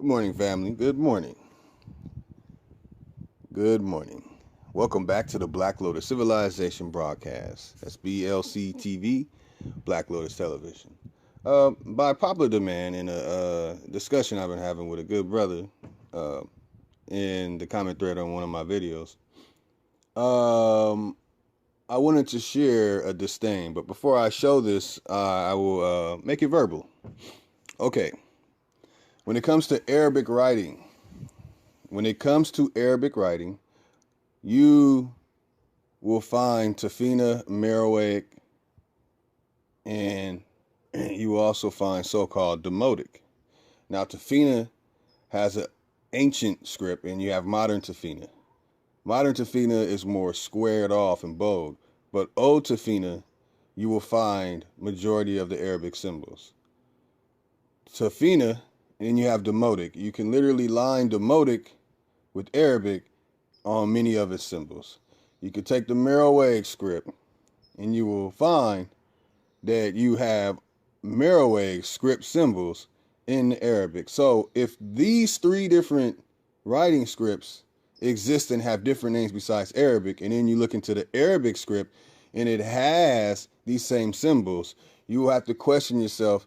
Good morning, family. Good morning. Good morning. Welcome back to the Black Lotus Civilization broadcast. That's BLC TV, Black Lotus Television. By popular demand in a discussion I've been having with a good brother in the comment thread on one of my videos, I wanted to share a disdain, but before I show this, I will make it verbal. Okay. When it comes to Arabic writing, you will find Tafina, Meroic, and you will also find so-called Demotic. Now, Tafina has an ancient script, and you have modern Tafina. Modern Tafina is more squared off and bold, but old Tafina, you will find majority of the Arabic symbols. Tafina, and then you have Demotic. You can literally line Demotic with Arabic on many of its symbols. You could take the Meroic script and you will find that you have Meroic script symbols in the Arabic. So if these three different writing scripts exist and have different names besides Arabic, and then you look into the Arabic script and it has these same symbols, you will have to question yourself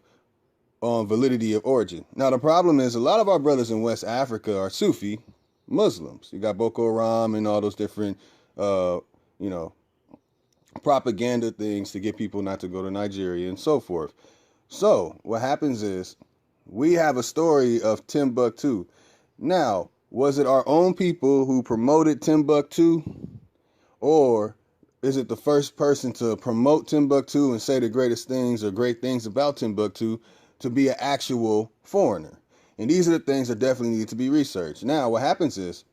on validity of origin. Now, the problem is a lot of our brothers in West Africa are Sufi Muslims. You got Boko Haram and all those different, propaganda things to get people not to go to Nigeria and so forth. So what happens is we have a story of Timbuktu. Now, was it our own people who promoted Timbuktu, or is it the first person to promote Timbuktu and say the greatest things or great things about Timbuktu to be an actual foreigner? And these are the things that definitely need to be researched. Now, what happens is,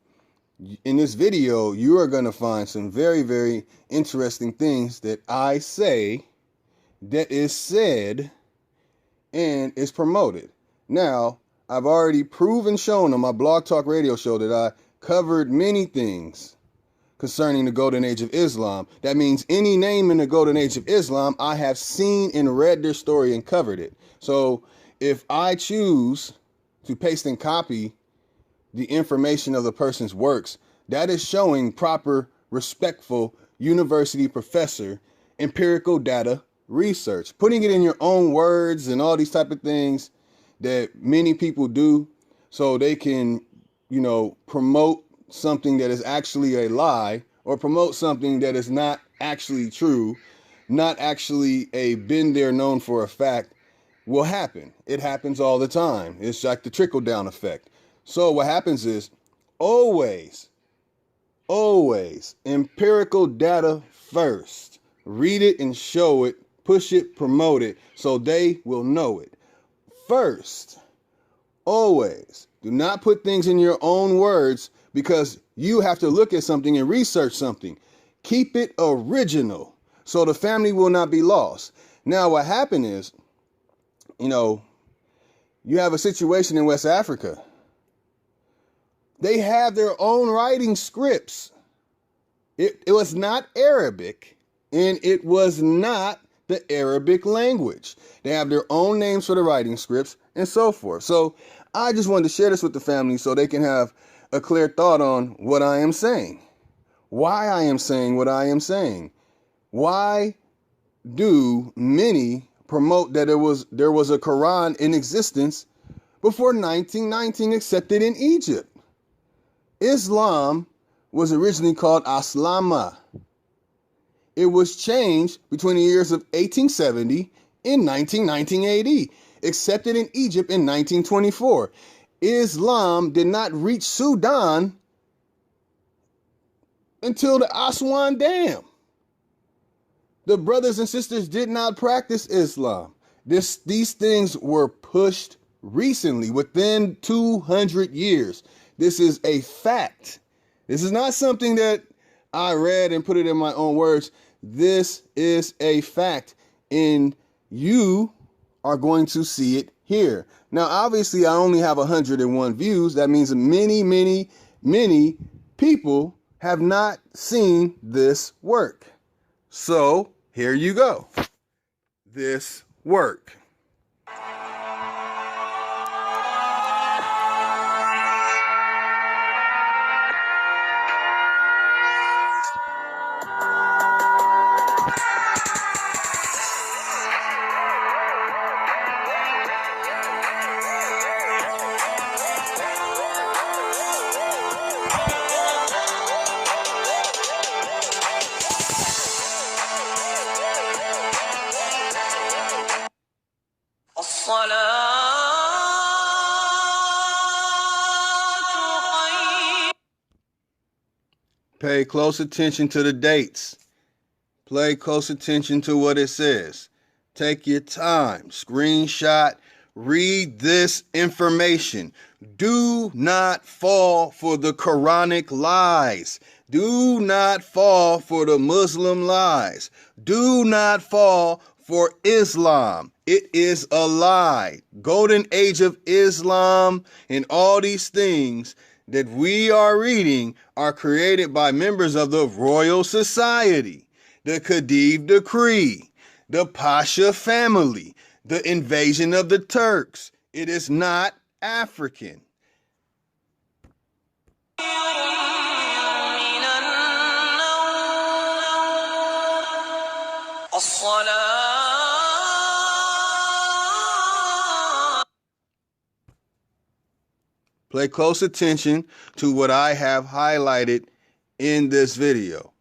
in this video, you are going to find some very, very interesting things that I say that is said and is promoted. Now, I've already shown on my Blog Talk Radio show that I covered many things concerning the Golden Age of Islam. That means any name in the Golden Age of Islam, I have seen and read their story and covered it. So if I choose to paste and copy the information of the person's works, that is showing proper, respectful university professor empirical data research. Putting it in your own words and all these type of things that many people do so they can, promote something that is actually a lie, or promote something that is not actually true, not actually a been there known for a fact, will happen. It happens all the time. It's like the trickle down effect. So what happens is always empirical data first. Read it and show it, push it, promote it, so they will know it. First, always do not put things in your own words, because you have to look at something and research something. Keep it original so the family will not be lost. Now, what happened is, you have a situation in West Africa. They have their own writing scripts. It was not Arabic, and it was not the Arabic language. They have their own names for the writing scripts and so forth. So I just wanted to share this with the family so they can have a clear thought on what I am saying, why I am saying what I am saying. Why do many promote that there was a Quran in existence before 1919 accepted in Egypt? Islam was originally called Aslama. It was changed between the years of 1870 and 1919 AD, accepted in Egypt in 1924. Islam did not reach Sudan until the Aswan Dam. The brothers and sisters did not practice Islam. These things were pushed recently, within 200 years. This is a fact. This is not something that I read and put it in my own words. This is a fact, and you are going to see it here. Now, obviously, I only have 101 views. That means many, many, many people have not seen this work. So here you go. This work. Pay close attention to the dates. Pay close attention to what it says. Take your time. Screenshot. Read this information. Do not fall for the Quranic lies. Do not fall for the Muslim lies. Do not fall for Islam. It is a lie. Golden Age of Islam and all these things that we are reading are created by members of the Royal Society, the Khedive Decree, the Pasha family, the invasion of the Turks. It is not African. Pay close attention to what I have highlighted in this video.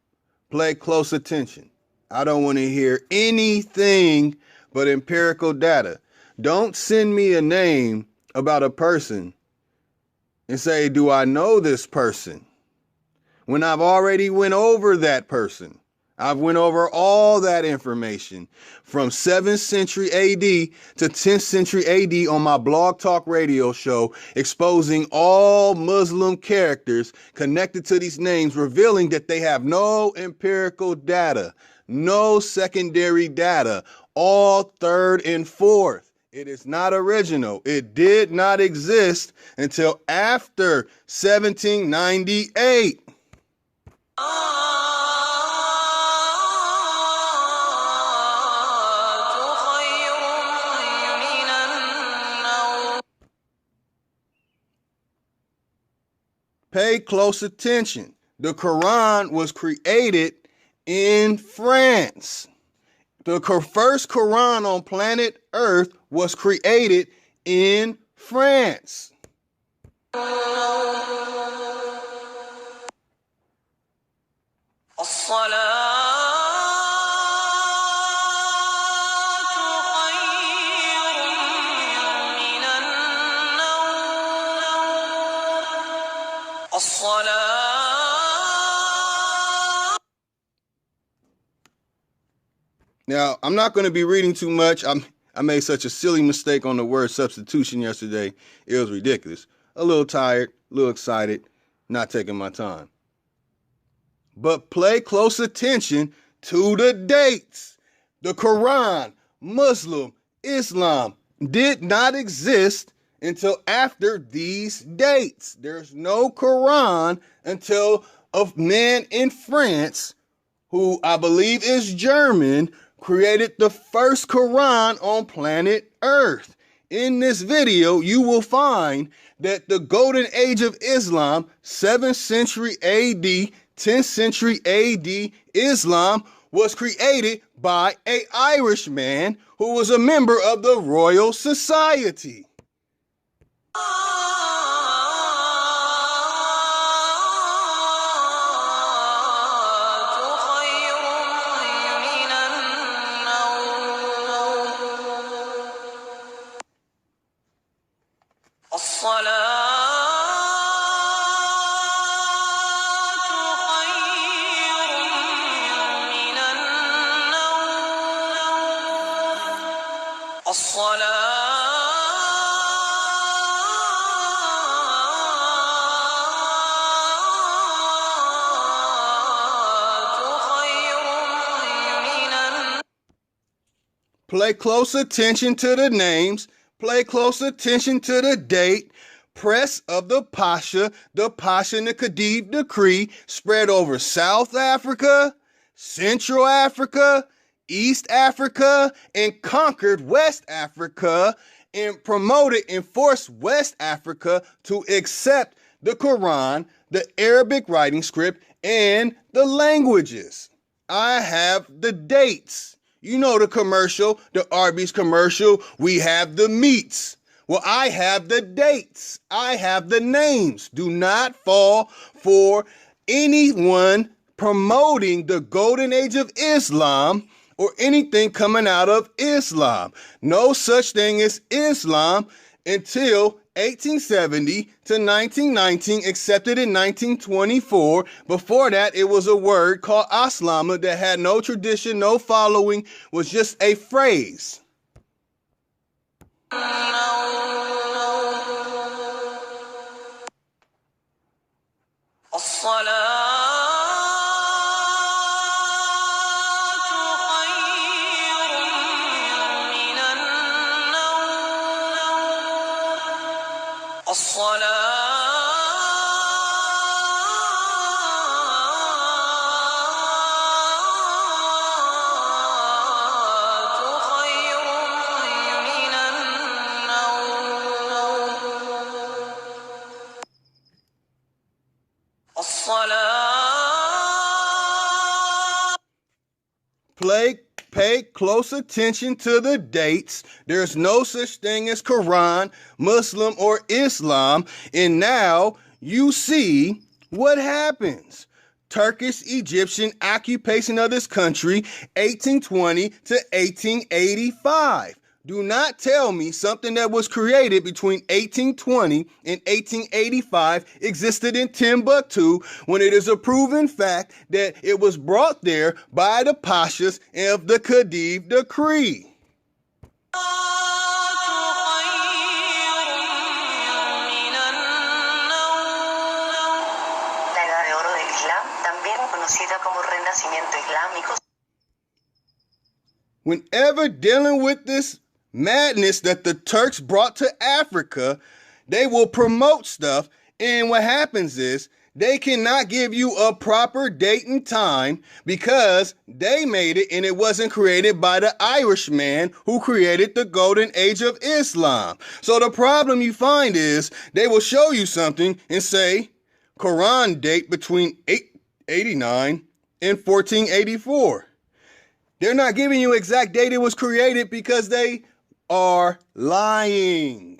Pay close attention. I don't want to hear anything but empirical data. Don't send me a name about a person and say, do I know this person? When I've already went over that person. I've went over all that information from 7th century AD to 10th century AD on my Blog Talk Radio show, exposing all Muslim characters connected to these names, revealing that they have no empirical data, no secondary data, all third and fourth. It is not original. It did not exist until after 1798. Pay close attention. The Quran was created in France. The first Quran on planet Earth was created in France. Now, I'm not going to be reading too much. I made such a silly mistake on the word substitution yesterday. It was ridiculous. A little tired, a little excited, not taking my time. But pay close attention to the dates. The Quran, Muslim, Islam did not exist until after these dates. There's no Quran until a man in France, who I believe is German, created the first Quran on planet Earth. In this video, you will find that the Golden Age of Islam, 7th century AD, 10th century AD Islam, was created by an Irishman who was a member of the Royal Society. Pay close attention to the names. Pay close attention to the date. Press of the Pasha and the Khedive Decree spread over South Africa, Central Africa, East Africa, and conquered West Africa, and promoted and forced West Africa to accept the Quran, the Arabic writing script, and the languages. I have the dates. You know the commercial, the Arby's commercial, we have the meats. Well, I have the dates. I have the names. Do not fall for anyone promoting the Golden Age of Islam or anything coming out of Islam. No such thing as Islam until 1870 to 1919, accepted in 1924. Before that, it was a word called Aslama that had no tradition, no following, was just a phrase. Pay close attention to the dates. There's no such thing as Quran, Muslim, or Islam. And now you see what happens. Turkish Egyptian occupation of this country, 1820 to 1885. Do not tell me something that was created between 1820 and 1885 existed in Timbuktu when it is a proven fact that it was brought there by the Pashas of the Khedive decree. La Edad de Oro del Islam, también conocida como Renacimiento Islámico. Whenever dealing with this madness that the Turks brought to Africa, they will promote stuff, and what happens is they cannot give you a proper date and time because they made it and it wasn't created by the Irishman who created the golden age of Islam. So the problem you find is they will show you something and say Quran date between 889 and 1484. They're not giving you exact date it was created because they are lying.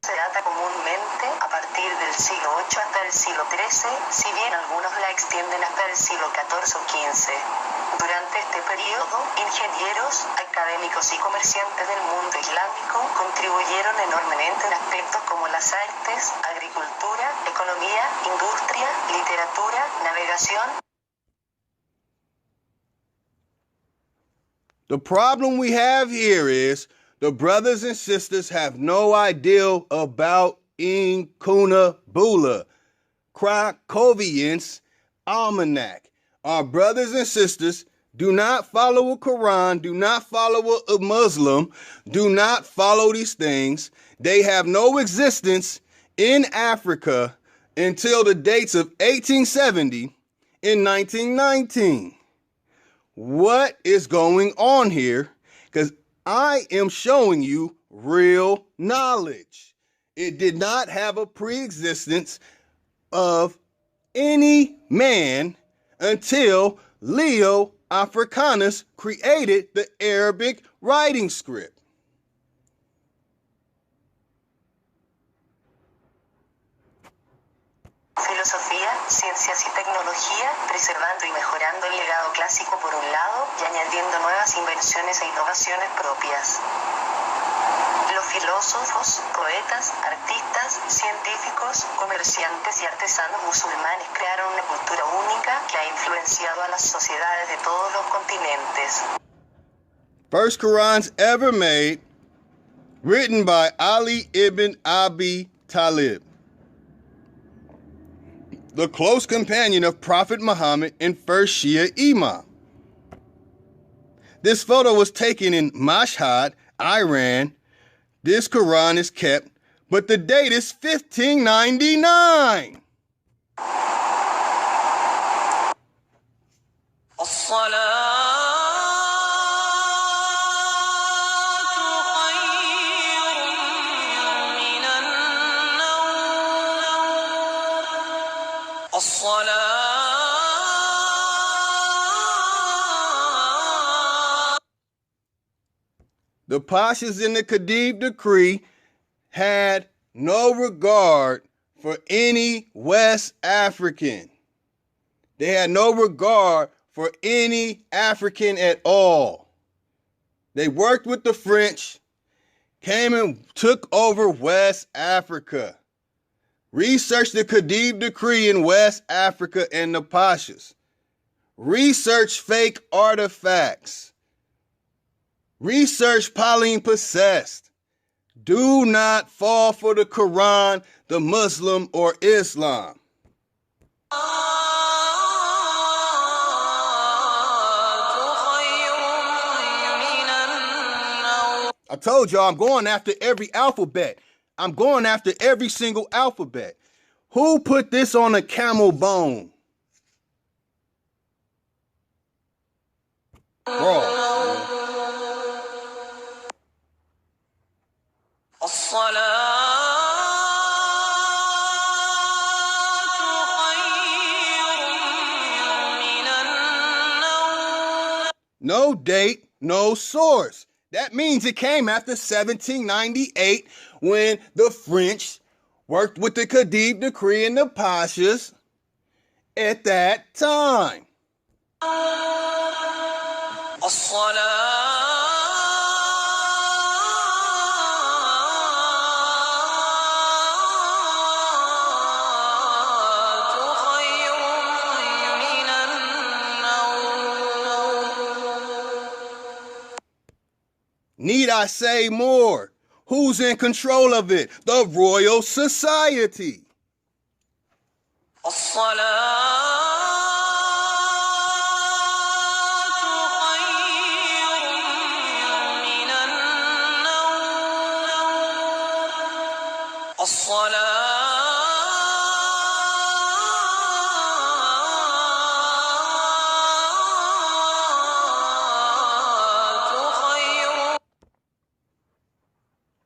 Se data comúnmente a partir del siglo VIII hasta el siglo XIII, si bien algunos la extienden hasta el siglo XIV o XV. Durante este periodo, ingenieros, académicos y comerciantes del mundo islámico contribuyeron enormemente en aspectos como las artes, agricultura, economía, industria, literatura, navegación. The problem we have here is the brothers and sisters have no idea about Inkunabula, Krakowian's Almanac. Our brothers and sisters do not follow a Quran, do not follow a Muslim, do not follow these things. They have no existence in Africa until the dates of 1870 and 1919. What is going on here? Because I am showing you real knowledge. It did not have a pre-existence of any man until Leo Africanus created the Arabic writing script. Filosofía, ciencias y tecnología, preservando y mejorando el legado clásico por un lado y añadiendo nuevas invenciones e innovaciones propias. Los filósofos, poetas, artistas, científicos, comerciantes y artesanos musulmanes crearon una cultura única que ha influenciado a las sociedades de todos los continentes. First Qurans ever made, written by Ali ibn Abi Talib, the close companion of Prophet Muhammad and first Shia Imam. This photo was taken in Mashhad, Iran. This Quran is kept, but the date is 1599. The Pashas in the Khedive decree had no regard for any West African. They had no regard for any African at all. They worked with the French, came and took over West Africa, researched the Khedive Decree in West Africa and the Pashas, researched fake artifacts, research Pauline possessed. Do not fall for the Quran, the Muslim, or Islam. I told y'all I'm going after every alphabet. I'm going after every single alphabet. Who put this on a camel bone? Bro. No date, no source. That means it came after 1798 when the French worked with the Khedive Decree and the Pashas at that time. Need I say more? Who's in control of it? The Royal Society.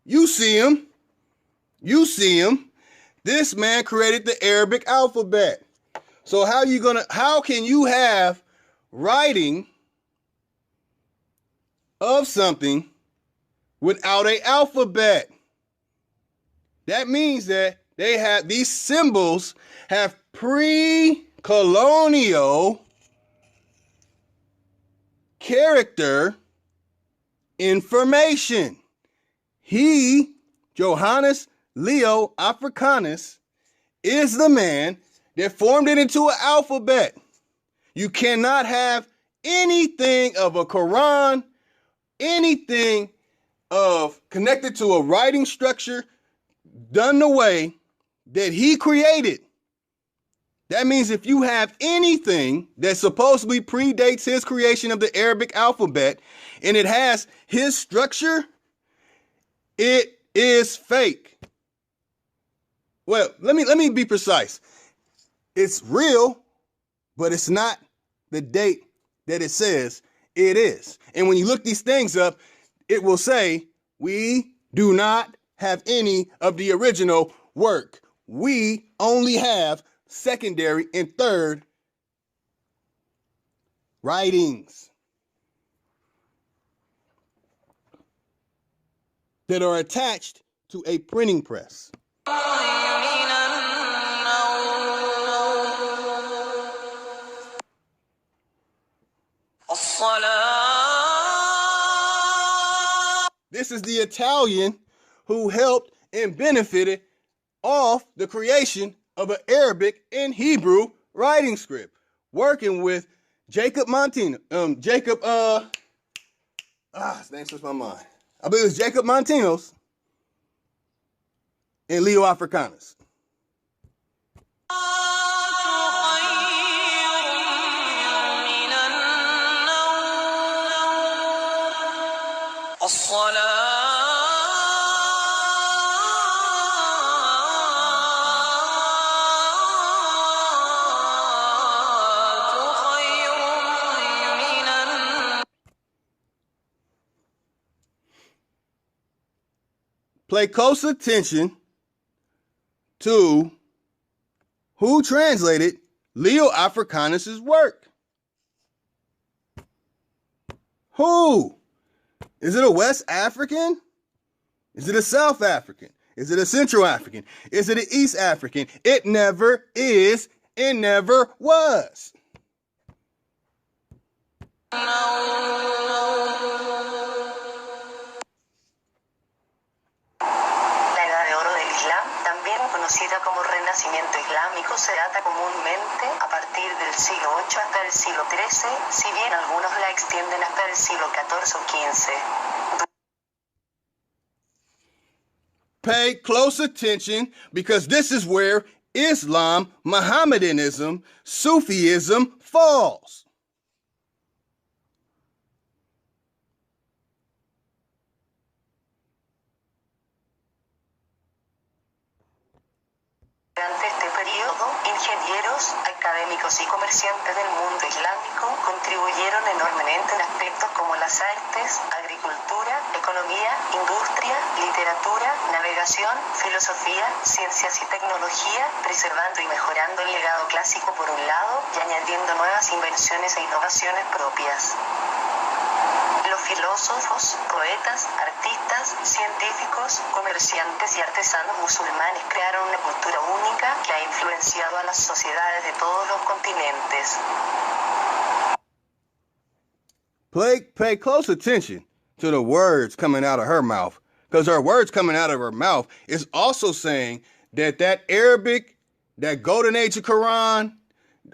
You see him. You see him. This man created the Arabic alphabet. So how can you have writing of something without an alphabet? That means that they have these symbols have pre-colonial character information. He, Johannes Leo Africanus, is the man that formed it into an alphabet. You cannot have anything of a Quran, anything of connected to a writing structure done the way that he created. That means if you have anything that supposedly predates his creation of the Arabic alphabet and it has his structure, it is fake. Well, let me be precise. It's real, but it's not the date that it says it is. And when you look these things up, it will say, we do not have any of the original work. We only have secondary and third writings that are attached to a printing press. This is the Italian who helped and benefited off the creation of an Arabic and Hebrew writing script, working with Jacob Montino. His name slips my mind. I believe it was Jacob Montinos and Leo Africanus. Pay close attention to who translated Leo Africanus' work. Who? Is it a West African? Is it a South African? Is it a Central African? Is it an East African? It never is and never was. 8 hasta el siglo XIII, si bien algunos la extienden hasta el siglo XIV o XV. Pay close attention, because this is where Islam, Mohammedanism, Sufism falls. Durante este periodo, ingenieros, académicos y comerciantes del mundo islámico contribuyeron enormemente en aspectos como las artes, agricultura, economía, industria, literatura, navegación, filosofía, ciencias y tecnología, preservando y mejorando el legado clásico por un lado y añadiendo nuevas invenciones e innovaciones propias. Los filósofos, poetas, artistas, científicos, comerciantes y artesanos musulmanes crearon una cultura única que ha influenciado a las sociedades de todos los continentes. Pay close attention to the words coming out of her mouth, because her words coming out of her mouth is also saying that Arabic, that golden age of Quran,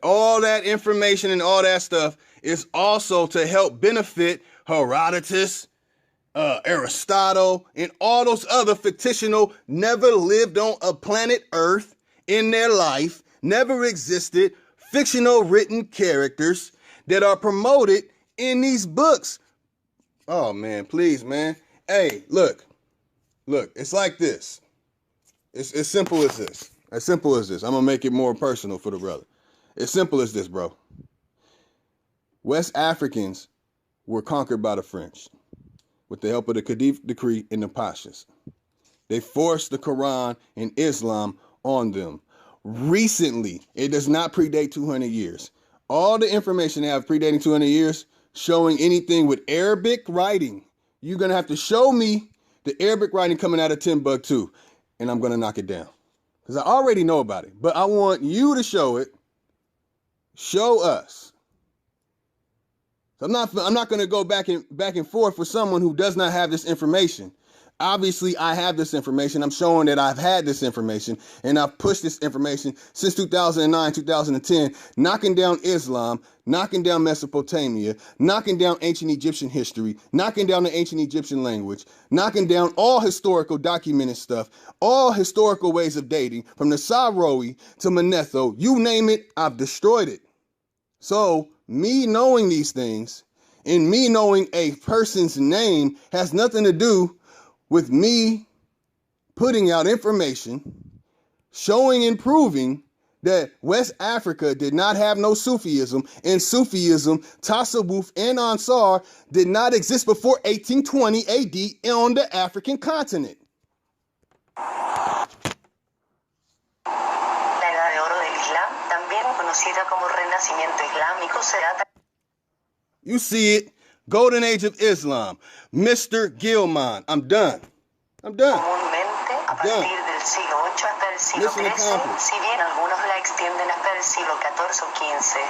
all that information and all that stuff is also to help benefit Herodotus, Aristotle, and all those other fictional, never lived on a planet Earth in their life, never existed, fictional written characters that are promoted in these books. Oh, man, please, man. Hey, look, it's like this. It's as simple as this. As simple as this. I'm going to make it more personal for the brother. As simple as this, bro. West Africans were conquered by the French with the help of the Khedive decree and the Pashas. They forced the Quran and Islam on them. Recently, it does not predate 200 years. All the information they have predating 200 years showing anything with Arabic writing, you're going to have to show me the Arabic writing coming out of Timbuktu, and I'm going to knock it down. Because I already know about it, but I want you to show it. Show us. I'm not going to go back and forth with someone who does not have this information. Obviously, I have this information. I'm showing that I've had this information, and I've pushed this information since 2009, 2010, knocking down Islam, knocking down Mesopotamia, knocking down ancient Egyptian history, knocking down the ancient Egyptian language, knocking down all historical documented stuff, all historical ways of dating, from the Sarowi to Manetho, you name it, I've destroyed it. So, me knowing these things and me knowing a person's name has nothing to do with me putting out information, showing and proving that West Africa did not have no Sufism, and Sufism, Tasawwuf, and Ansar did not exist before 1820 AD on the African continent. You see it, Golden Age of Islam, Mr. Gilman. I'm done. Comúnmente, a partir del siglo VIII hasta el siglo XIII, si bien algunos la extienden hasta el siglo XIV o XV.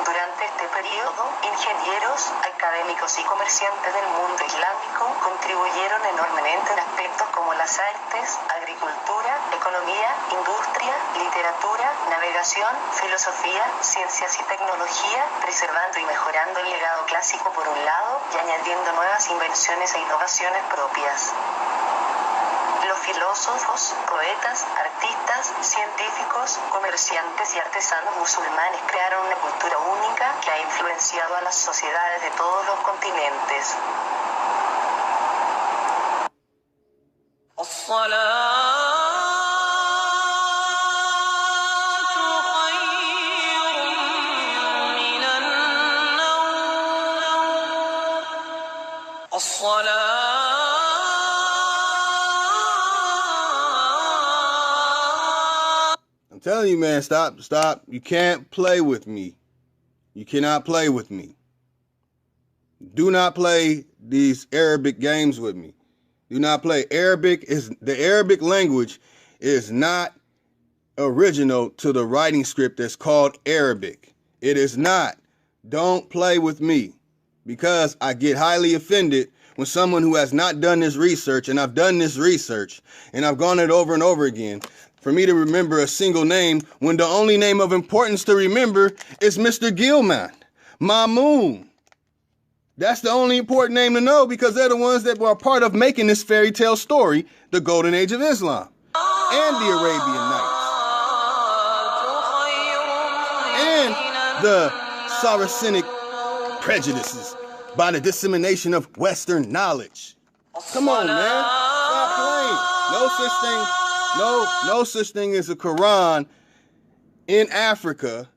Durante este periodo, ingenieros, académicos y comerciantes del mundo islámico contribuyeron enormemente en aspectos como las artes, agricultura, economía, industria, literatura, navegación, filosofía, ciencias y tecnología, preservando y mejorando el legado clásico por un lado y añadiendo nuevas invenciones e innovaciones propias. Los filósofos, poetas, artistas, científicos, comerciantes y artesanos musulmanes crearon una cultura única que ha influenciado a las sociedades de todos los continentes. I'm telling you, man, stop. You can't play with me. You cannot play with me. Do not play these Arabic games with me. Do not play. The Arabic language is not original to the writing script that's called Arabic. It is not. Don't play with me, because I get highly offended when someone who has not done this research, and I've done this research, and I've gone it over and over again, for me to remember a single name when the only name of importance to remember is Mr. Gilman, Mamoon. That's the only important name to know because they're the ones that were a part of making this fairy tale story, the Golden Age of Islam, and the Arabian Nights, and the Saracenic prejudices by the dissemination of Western knowledge. Come on, man. Stop playing. No such thing as a Quran in Africa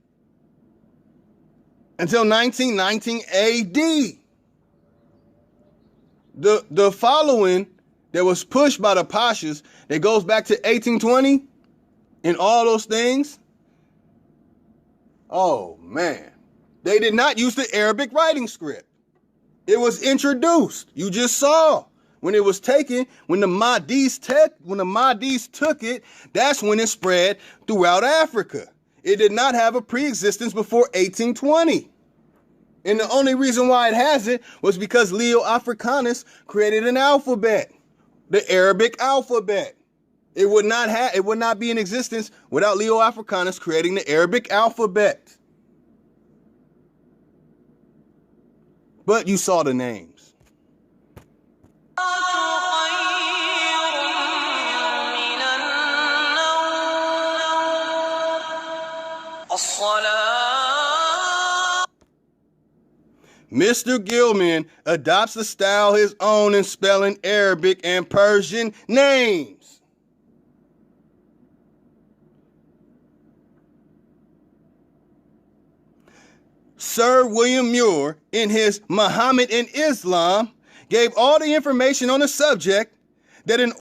until 1919 AD. The following that was pushed by the Pashas that goes back to 1820 and all those things. Oh, man. They did not use the Arabic writing script. It was introduced. You just saw when it was taken, when the Mahdis took it, that's when it spread throughout Africa. It did not have a pre-existence before 1820. And the only reason why it has it was because Leo Africanus created an alphabet, the Arabic alphabet. It would not be in existence without Leo Africanus creating the Arabic alphabet. But you saw the names. Mr. Gilman adopts a style his own in spelling Arabic and Persian names. Sir William Muir, in his Muhammad and Islam, gave all the information on the subject that in